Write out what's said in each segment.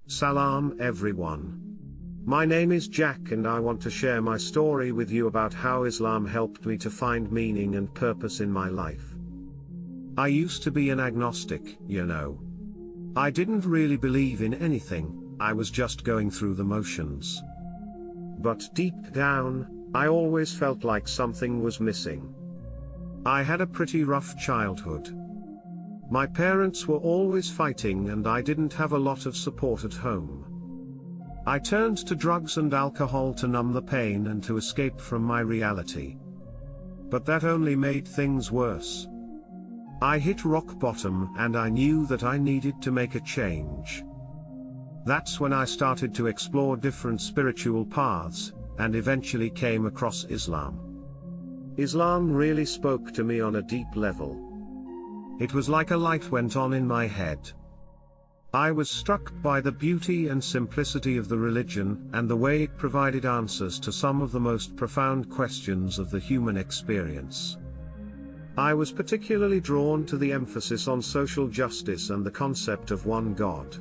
Salam everyone. My name is Jack and I want to share my story with you about how Islam helped me to find meaning and purpose in my life. I used to be an agnostic, you know. I didn't really believe in anything, I was just going through the motions. But deep down, I always felt like something was missing. I had a pretty rough childhood. My parents were always fighting and I didn't have a lot of support at home. I turned to drugs and alcohol to numb the pain and to escape from my reality. But that only made things worse. I hit rock bottom and I knew that I needed to make a change. That's when I started to explore different spiritual paths, and eventually came across Islam. Islam really spoke to me on a deep level. It was like a light went on in my head. I was struck by the beauty and simplicity of the religion and the way it provided answers to some of the most profound questions of the human experience. I was particularly drawn to the emphasis on social justice and the concept of one God.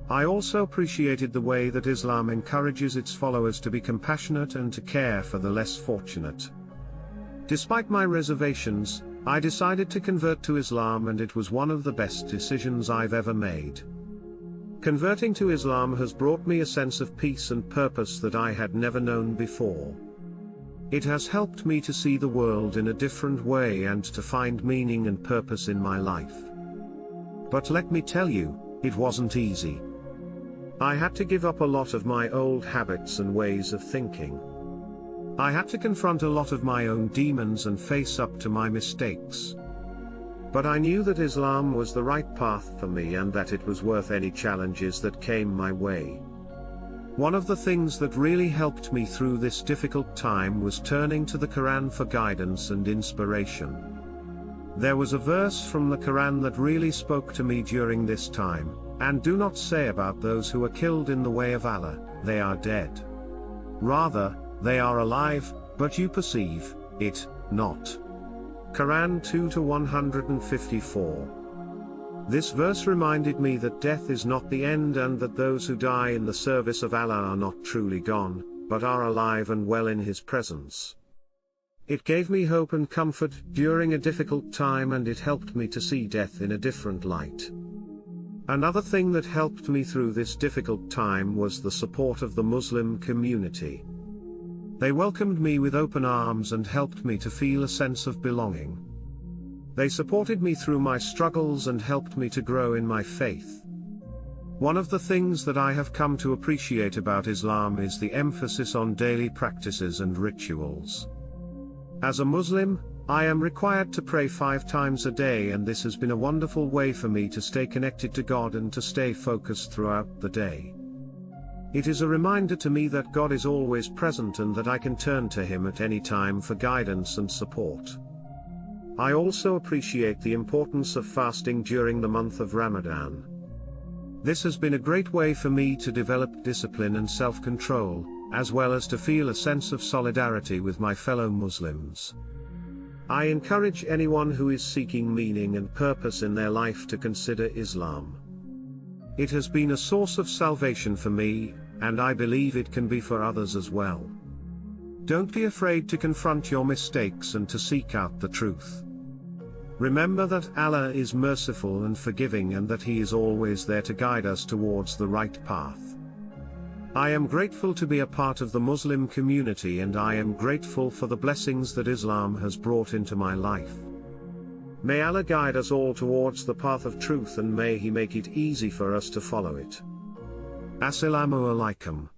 I also appreciated the way that Islam encourages its followers to be compassionate and to care for the less fortunate. Despite my reservations, I decided to convert to Islam and it was one of the best decisions I've ever made. Converting to Islam has brought me a sense of peace and purpose that I had never known before. It has helped me to see the world in a different way and to find meaning and purpose in my life. But let me tell you, it wasn't easy. I had to give up a lot of my old habits and ways of thinking. I had to confront a lot of my own demons and face up to my mistakes. But I knew that Islam was the right path for me and that it was worth any challenges that came my way. One of the things that really helped me through this difficult time was turning to the Quran for guidance and inspiration. There was a verse from the Quran that really spoke to me during this time, "And do not say about those who are killed in the way of Allah, they are dead. Rather, they are alive, but you perceive it not." Quran 2-154. This verse reminded me that death is not the end and that those who die in the service of Allah are not truly gone, but are alive and well in His presence. It gave me hope and comfort during a difficult time and it helped me to see death in a different light. Another thing that helped me through this difficult time was the support of the Muslim community. They welcomed me with open arms and helped me to feel a sense of belonging. They supported me through my struggles and helped me to grow in my faith. One of the things that I have come to appreciate about Islam is the emphasis on daily practices and rituals. As a Muslim, I am required to pray 5 times a day and this has been a wonderful way for me to stay connected to God and to stay focused throughout the day. It is a reminder to me that God is always present and that I can turn to Him at any time for guidance and support. I also appreciate the importance of fasting during the month of Ramadan. This has been a great way for me to develop discipline and self-control, as well as to feel a sense of solidarity with my fellow Muslims. I encourage anyone who is seeking meaning and purpose in their life to consider Islam. It has been a source of salvation for me, and I believe it can be for others as well. Don't be afraid to confront your mistakes and to seek out the truth. Remember that Allah is merciful and forgiving and that He is always there to guide us towards the right path. I am grateful to be a part of the Muslim community and I am grateful for the blessings that Islam has brought into my life. May Allah guide us all towards the path of truth and may He make it easy for us to follow it. Assalamu alaikum.